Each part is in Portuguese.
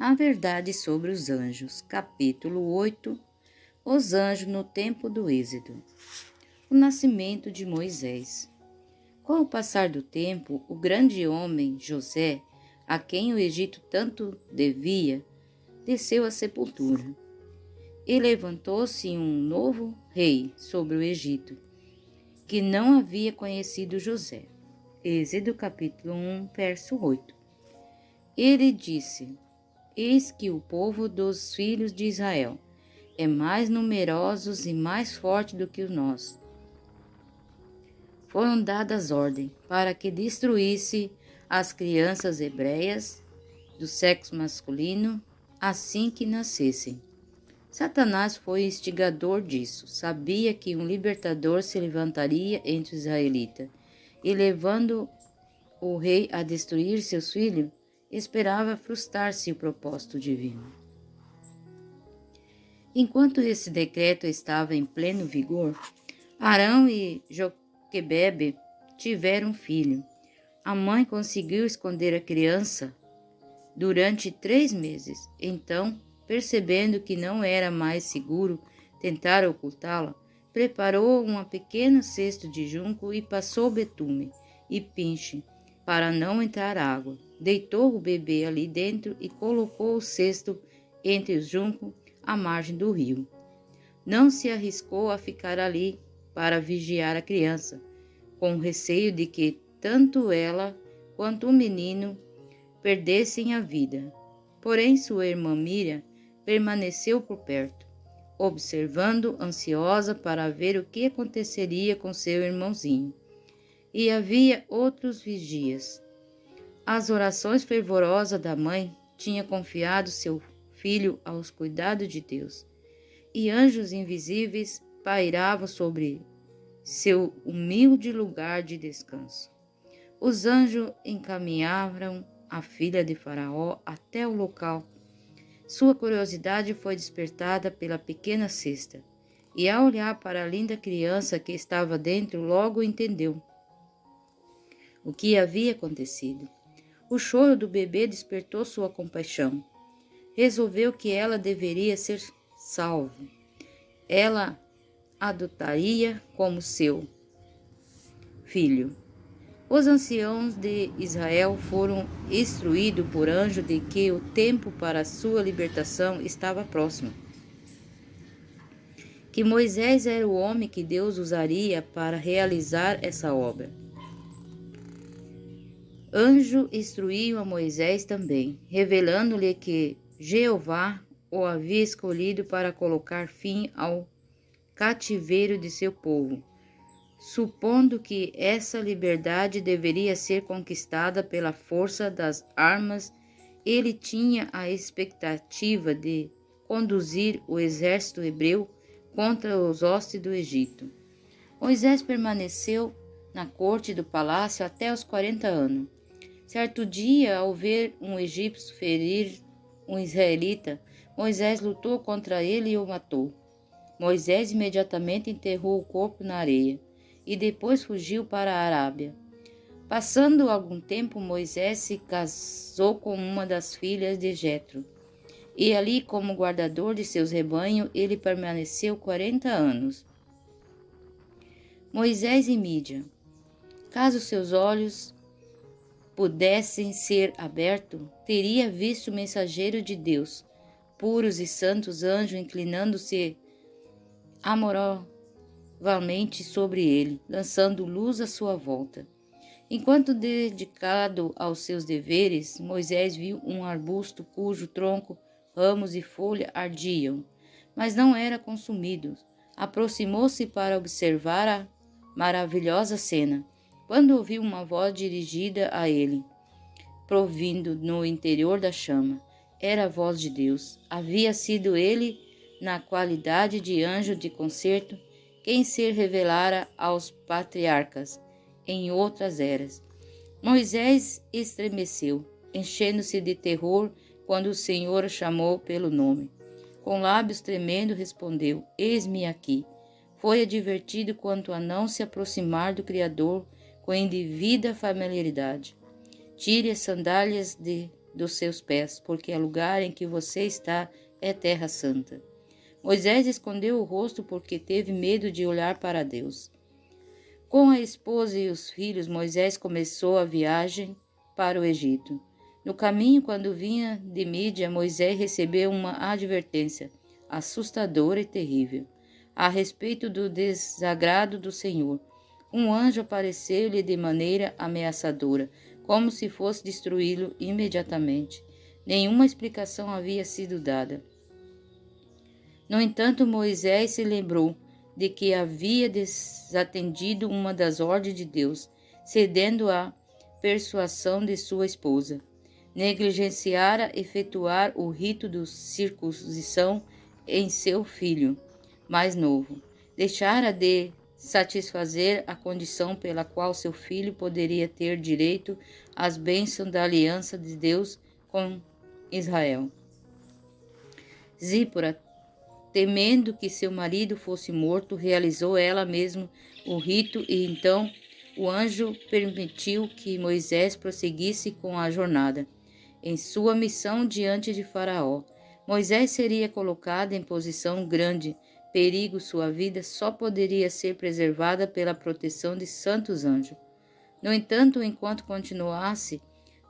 A verdade sobre os anjos, capítulo 8. Os anjos no tempo do Êxodo. O nascimento de Moisés. Com o passar do tempo, o grande homem José, a quem o Egito tanto devia, desceu à sepultura. E levantou-se um novo rei sobre o Egito, que não havia conhecido José. Êxodo capítulo 1, verso 8. Ele disse: Eis que o povo dos filhos de Israel é mais numerosos e mais forte do que nós. Foram dadas ordens para que destruísse as crianças hebreias do sexo masculino assim que nascessem. Satanás foi instigador disso, sabia que um libertador se levantaria entre os israelitas, e levando o rei a destruir seus filhos, esperava frustrar-se o propósito divino. Enquanto esse decreto estava em pleno vigor, Arão e Joquebede tiveram um filho. A mãe conseguiu esconder a criança durante 3 meses. Então, percebendo que não era mais seguro tentar ocultá-la, preparou um pequeno cesto de junco e passou betume e pinche para não entrar água. Deitou o bebê ali dentro e colocou o cesto entre os juncos à margem do rio. Não se arriscou a ficar ali para vigiar a criança, com receio de que tanto ela quanto o menino perdessem a vida. Porém, sua irmã Miriam permaneceu por perto, observando, ansiosa para ver o que aconteceria com seu irmãozinho. E havia outros vigias. As orações fervorosas da mãe tinham confiado seu filho aos cuidados de Deus, e anjos invisíveis pairavam sobre seu humilde lugar de descanso. Os anjos encaminharam a filha de Faraó até o local. Sua curiosidade foi despertada pela pequena cesta, e ao olhar para a linda criança que estava dentro, logo entendeu o que havia acontecido. O choro do bebê despertou sua compaixão. Resolveu que ela deveria ser salva. Ela adotaria como seu filho. Os anciãos de Israel foram instruídos por anjo de que o tempo para sua libertação estava próximo, que Moisés era o homem que Deus usaria para realizar essa obra. Anjo instruiu a Moisés também, revelando-lhe que Jeová o havia escolhido para colocar fim ao cativeiro de seu povo, supondo que essa liberdade deveria ser conquistada pela força das armas. Ele tinha a expectativa de conduzir o exército hebreu contra os hostes do Egito. Moisés permaneceu na corte do palácio até os 40 anos. Certo dia, ao ver um egípcio ferir um israelita, Moisés lutou contra ele e o matou. Moisés imediatamente enterrou o corpo na areia e depois fugiu para a Arábia. Passando algum tempo, Moisés se casou com uma das filhas de Jetro, e ali, como guardador de seus rebanhos, ele permaneceu 40 anos. Moisés e Mídian. Caso seus olhos pudessem ser abertos, teria visto o mensageiro de Deus, puros e santos anjos inclinando-se amorosamente sobre ele, lançando luz à sua volta. Enquanto dedicado aos seus deveres, Moisés viu um arbusto cujo tronco, ramos e folha ardiam, mas não era consumido. Aproximou-se para observar a maravilhosa cena, quando ouviu uma voz dirigida a ele, provindo no interior da chama. Era a voz de Deus. Havia sido ele, na qualidade de anjo de concerto, quem se revelara aos patriarcas em outras eras. Moisés estremeceu, enchendo-se de terror quando o Senhor o chamou pelo nome. Com lábios tremendo respondeu: Eis-me aqui. Foi advertido quanto a não se aproximar do Criador com indevida familiaridade. Tire as sandálias dos seus pés, porque o lugar em que você está é terra santa. Moisés escondeu o rosto porque teve medo de olhar para Deus. Com a esposa e os filhos, Moisés começou a viagem para o Egito. No caminho, quando vinha de Mídia, Moisés recebeu uma advertência assustadora e terrível a respeito do desagrado do Senhor. Um anjo apareceu-lhe de maneira ameaçadora, como se fosse destruí-lo imediatamente. Nenhuma explicação havia sido dada. No entanto, Moisés se lembrou de que havia desatendido uma das ordens de Deus, cedendo à persuasão de sua esposa. Negligenciara efetuar o rito de circuncisão em seu filho mais novo. Deixara de satisfazer a condição pela qual seu filho poderia ter direito às bênçãos da aliança de Deus com Israel. Zípora, temendo que seu marido fosse morto, realizou ela mesma o rito e então o anjo permitiu que Moisés prosseguisse com a jornada. Em sua missão diante de Faraó, Moisés seria colocado em posição grande perigo. Sua vida só poderia ser preservada pela proteção de santos anjos. No entanto, enquanto continuasse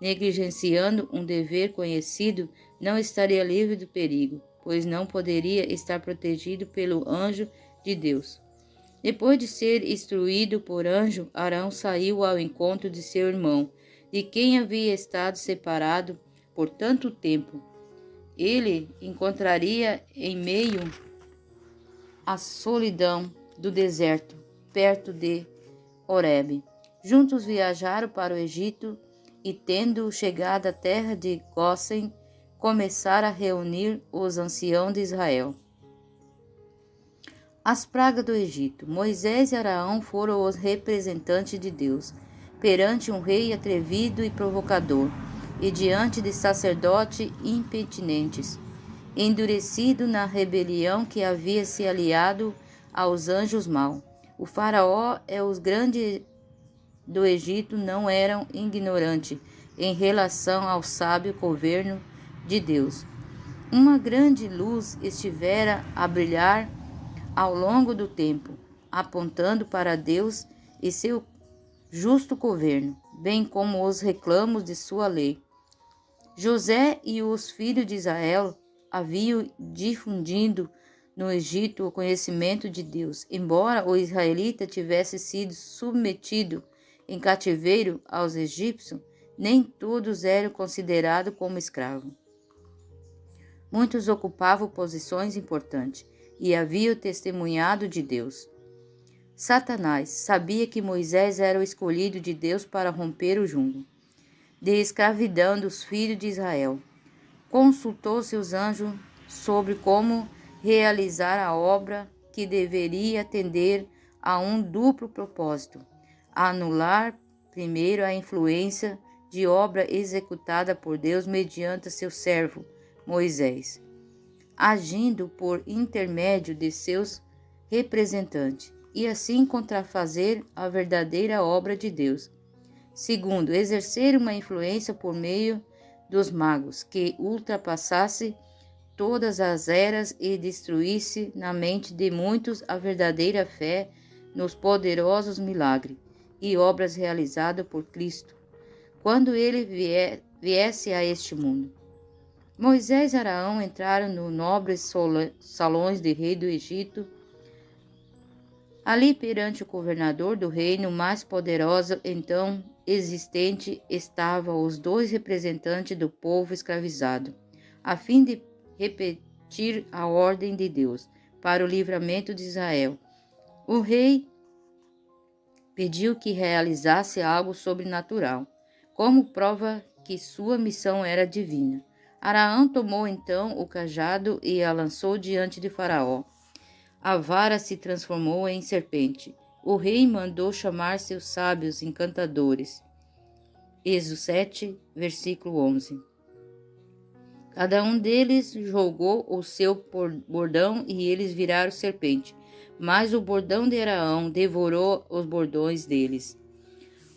negligenciando um dever conhecido, não estaria livre do perigo, pois não poderia estar protegido pelo anjo de Deus. Depois de ser instruído por anjo, Arão saiu ao encontro de seu irmão, de quem havia estado separado por tanto tempo. Ele encontraria em meio à solidão do deserto, perto de Horebe. Juntos viajaram para o Egito e, tendo chegado à terra de Gósen, começaram a reunir os anciãos de Israel. As pragas do Egito. Moisés e Arão foram os representantes de Deus perante um rei atrevido e provocador, e diante de sacerdotes impenitentes, endurecido na rebelião que havia se aliado aos anjos maus. O faraó e os grandes do Egito não eram ignorantes em relação ao sábio governo de Deus. Uma grande luz estivera a brilhar ao longo do tempo, apontando para Deus e seu justo governo, bem como os reclamos de sua lei. José e os filhos de Israel haviam difundido no Egito o conhecimento de Deus. Embora o israelita tivesse sido submetido em cativeiro aos egípcios, nem todos eram considerados como escravos. Muitos ocupavam posições importantes e haviam testemunhado de Deus. Satanás sabia que Moisés era o escolhido de Deus para romper o jugo de escravidão dos filhos de Israel. Consultou seus anjos sobre como realizar a obra que deveria atender a um duplo propósito: anular primeiro a influência de obra executada por Deus mediante seu servo Moisés, agindo por intermédio de seus representantes, e assim contrafazer a verdadeira obra de Deus. Segundo, exercer uma influência por meio dos magos, que ultrapassasse todas as eras e destruísse na mente de muitos a verdadeira fé nos poderosos milagres e obras realizadas por Cristo, quando ele viesse a este mundo. Moisés e Arão entraram nos nobres salões do rei do Egito. Ali, perante o governador do reino mais poderoso então existente, estavam os dois representantes do povo escravizado, a fim de repetir a ordem de Deus para o livramento de Israel. O rei pediu que realizasse algo sobrenatural, como prova que sua missão era divina. Arão tomou então o cajado e a lançou diante de Faraó. A vara se transformou em serpente. O rei mandou chamar seus sábios encantadores. Êxodo 7, versículo 11. Cada um deles jogou o seu bordão e eles viraram serpente, mas o bordão de Arão devorou os bordões deles.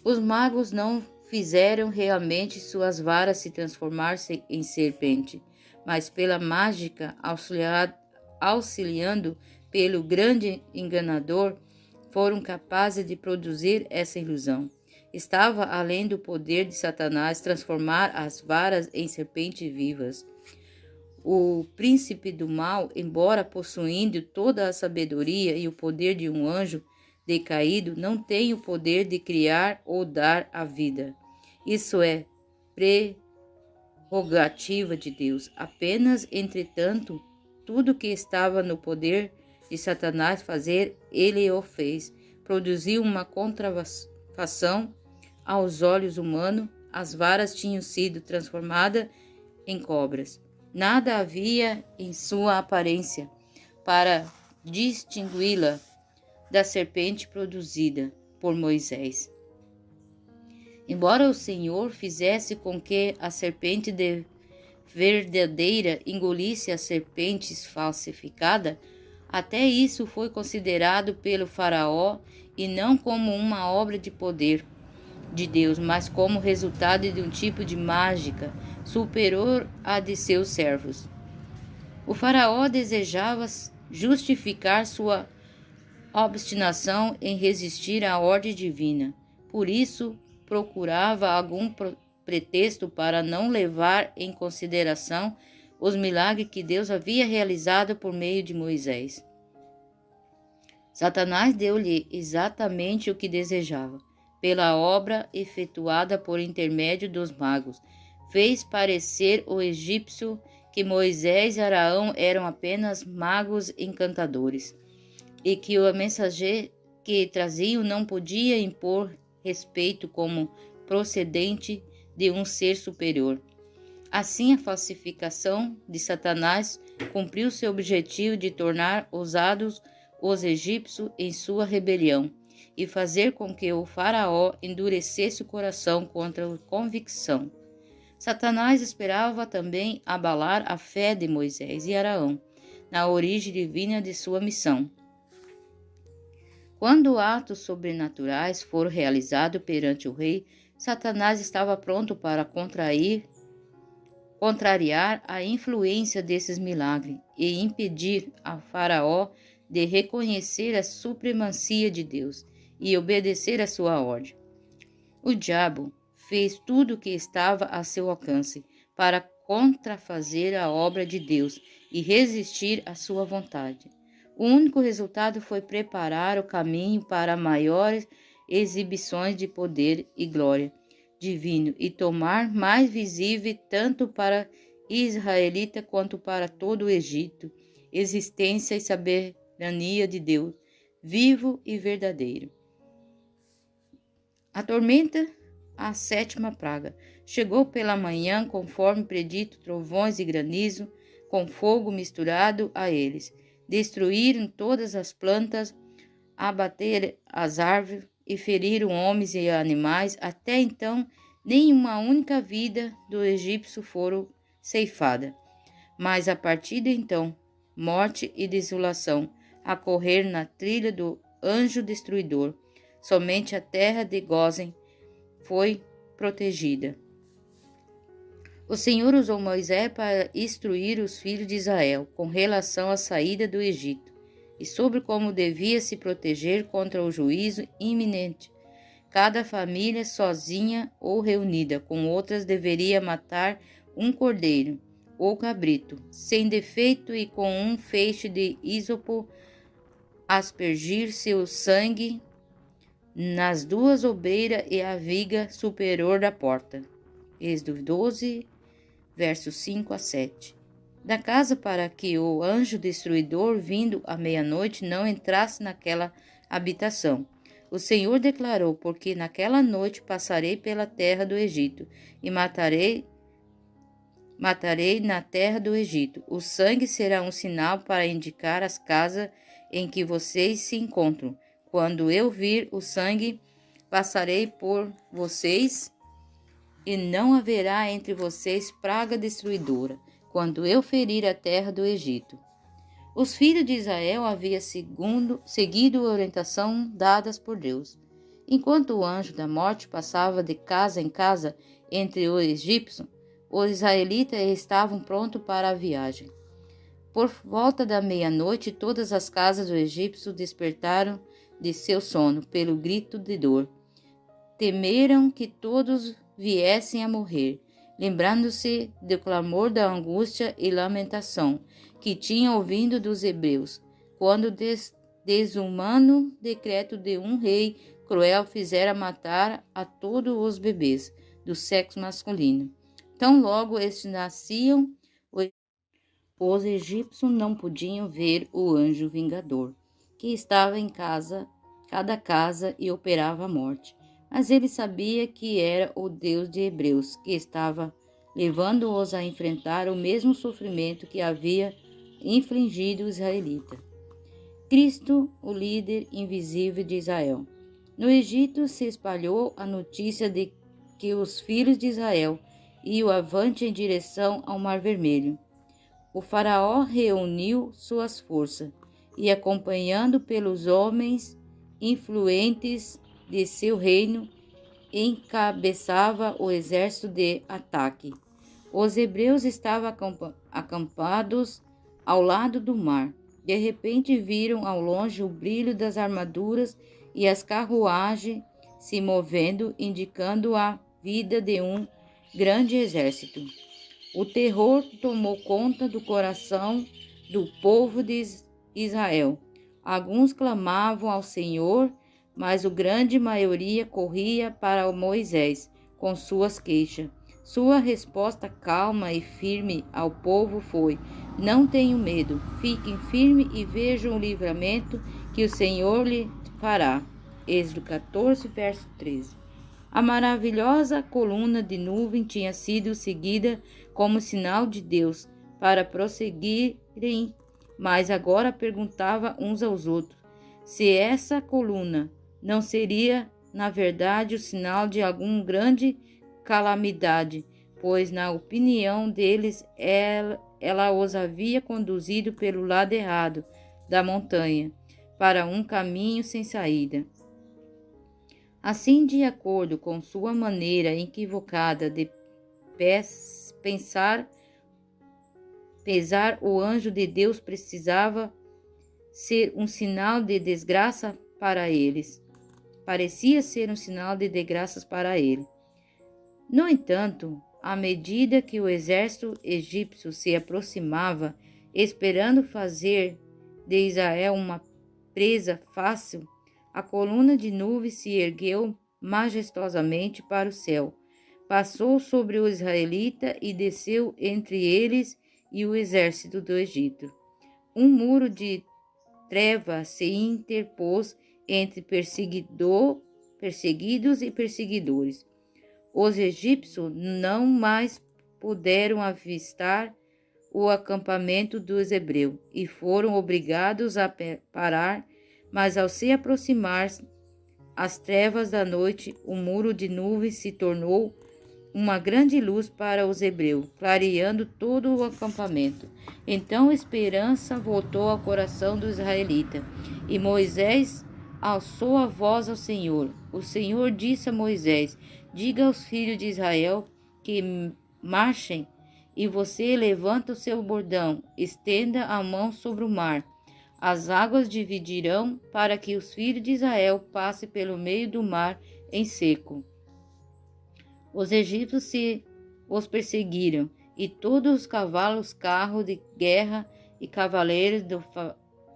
Os magos não fizeram realmente suas varas se transformar-se em serpente, mas pela mágica, auxiliando pelo grande enganador, foram capazes de produzir essa ilusão. Estava além do poder de Satanás transformar as varas em serpentes vivas. O príncipe do mal, embora possuindo toda a sabedoria e o poder de um anjo decaído, não tem o poder de criar ou dar a vida. Isso é prerrogativa de Deus. Apenas, entretanto, tudo que estava no poder de Satanás fazer, ele o fez. Produziu uma contrafação aos olhos humanos. As varas tinham sido transformadas em cobras. Nada havia em sua aparência para distingui-la da serpente produzida por Moisés. Embora o Senhor fizesse com que a serpente verdadeira engolisse a serpente falsificada, até isso foi considerado pelo faraó e não como uma obra de poder de Deus, mas como resultado de um tipo de mágica superior à de seus servos. O faraó desejava justificar sua obstinação em resistir à ordem divina. Por isso, procurava algum pretexto para não levar em consideração os milagres que Deus havia realizado por meio de Moisés. Satanás deu-lhe exatamente o que desejava. Pela obra efetuada por intermédio dos magos, fez parecer o egípcio que Moisés e Arão eram apenas magos encantadores, e que o mensageiro que traziam não podia impor respeito como procedente de um ser superior. Assim, a falsificação de Satanás cumpriu seu objetivo de tornar ousados os egípcios em sua rebelião e fazer com que o faraó endurecesse o coração contra a convicção. Satanás esperava também abalar a fé de Moisés e Arão na origem divina de sua missão. Quando atos sobrenaturais foram realizados perante o rei, Satanás estava pronto para contrariar a influência desses milagres e impedir a Faraó de reconhecer a supremacia de Deus e obedecer a sua ordem. O diabo fez tudo o que estava a seu alcance para contrafazer a obra de Deus e resistir à sua vontade. O único resultado foi preparar o caminho para maiores exibições de poder e glória divino e tomar mais visível tanto para israelita quanto para todo o Egito, existência e soberania de Deus, vivo e verdadeiro. A tormenta, a sétima praga, chegou pela manhã, conforme predito, trovões e granizo, com fogo misturado a eles. Destruíram todas as plantas, abateram as árvores e feriram homens e animais. Até então, nenhuma única vida do egípcio foram ceifada. Mas a partir de então, morte e desolação a correr na trilha do anjo destruidor. Somente a terra de Gósen foi protegida. O Senhor usou Moisés para instruir os filhos de Israel com relação à saída do Egito e sobre como devia se proteger contra o juízo iminente. Cada família, sozinha ou reunida com outras, deveria matar um cordeiro ou cabrito, sem defeito, e com um feixe de ísopo aspergir seu sangue nas duas obreiras e a viga superior da porta. Êxodo 12, versos 5 a 7. Da casa, para que o anjo destruidor, vindo à meia-noite, não entrasse naquela habitação. O Senhor declarou: porque naquela noite passarei pela terra do Egito e matarei na terra do Egito. O sangue será um sinal para indicar as casas em que vocês se encontram. Quando eu vir o sangue, passarei por vocês e não haverá entre vocês praga destruidora, quando eu ferir a terra do Egito. Os filhos de Israel haviam seguido a orientação dadas por Deus. Enquanto o anjo da morte passava de casa em casa entre os egípcios, os israelitas estavam prontos para a viagem. Por volta da meia-noite, todas as casas dos egípcios despertaram de seu sono pelo grito de dor. Temeram que todos viessem a morrer, lembrando-se do clamor da angústia e lamentação que tinham ouvido dos hebreus, quando desumano decreto de um rei cruel fizera matar a todos os bebês do sexo masculino. Tão logo estes nasciam, os egípcios não podiam ver o anjo vingador, que estava em cada casa e operava a morte. Mas ele sabia que era o Deus de Hebreus, que estava levando-os a enfrentar o mesmo sofrimento que havia infligido os israelitas. Cristo, o líder invisível de Israel. No Egito se espalhou a notícia de que os filhos de Israel iam avante em direção ao Mar Vermelho. O faraó reuniu suas forças e, acompanhado pelos homens influentes de seu reino, encabeçava o exército de ataque. Os hebreus estavam acampados ao lado do mar. De repente viram ao longe o brilho das armaduras e as carruagens se movendo, indicando a vida de um grande exército. O terror tomou conta do coração do povo de Israel. Alguns clamavam ao Senhor, mas a grande maioria corria para Moisés com suas queixas. Sua resposta calma e firme ao povo foi: não tenham medo, fiquem firmes e vejam o livramento que o Senhor lhe fará. Êxodo 14, verso 13. A maravilhosa coluna de nuvem tinha sido seguida como sinal de Deus para prosseguirem, mas agora perguntava uns aos outros se essa coluna não seria, na verdade, o sinal de alguma grande calamidade, pois, na opinião deles, ela os havia conduzido pelo lado errado da montanha, para um caminho sem saída. Assim, de acordo com sua maneira equivocada de pesar, o anjo de Deus precisava ser um sinal de desgraça para eles. Parecia ser um sinal de desgraças para ele. No entanto, à medida que o exército egípcio se aproximava, esperando fazer de Israel uma presa fácil, a coluna de nuvem se ergueu majestosamente para o céu, passou sobre o israelita e desceu entre eles e o exército do Egito. Um muro de treva se interpôs entre perseguidos e perseguidores. Os egípcios não mais puderam avistar o acampamento dos hebreus e foram obrigados a parar, mas ao se aproximar as trevas da noite, o muro de nuvens se tornou uma grande luz para os hebreus, clareando todo o acampamento. Então a esperança voltou ao coração do israelita, e Moisés alçou a voz ao Senhor. O Senhor disse a Moisés: diga aos filhos de Israel que marchem, e você levanta o seu bordão, estenda a mão sobre o mar. As águas dividirão para que os filhos de Israel passem pelo meio do mar em seco. Os egípcios os perseguiram, e todos os cavalos, carros de guerra e cavaleiros do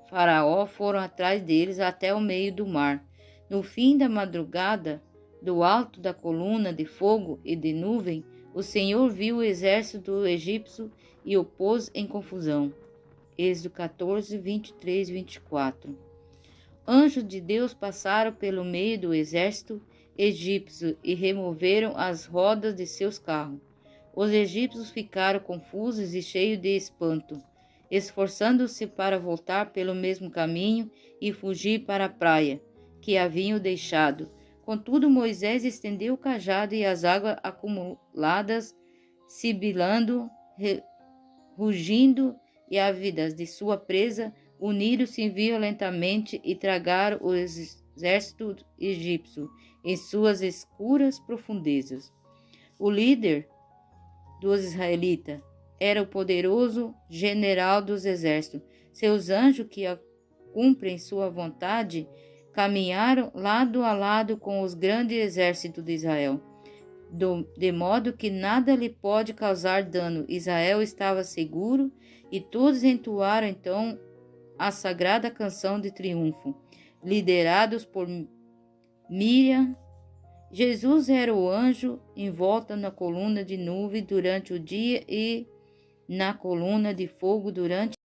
faraó foram atrás deles até o meio do mar. No fim da madrugada, do alto da coluna de fogo e de nuvem, o Senhor viu o exército do egípcio e o pôs em confusão. Êxodo 14, 23 e 24. Anjos de Deus passaram pelo meio do exército egípcio e removeram as rodas de seus carros. Os egípcios ficaram confusos e cheios de espanto, esforçando-se para voltar pelo mesmo caminho e fugir para a praia que haviam deixado. Contudo, Moisés estendeu o cajado e as águas acumuladas, sibilando, rugindo e ávidas de sua presa, uniram-se violentamente e tragaram os exército egípcio em suas escuras profundezas. O líder dos israelitas era o poderoso general dos exércitos. Seus anjos que cumprem sua vontade caminharam lado a lado com os grandes exércitos de Israel, de modo que nada lhe pode causar dano. Israel estava seguro e todos entoaram então a sagrada canção de triunfo, liderados por Miriam. Jesus era o anjo envolto na coluna de nuvem durante o dia e na coluna de fogo durante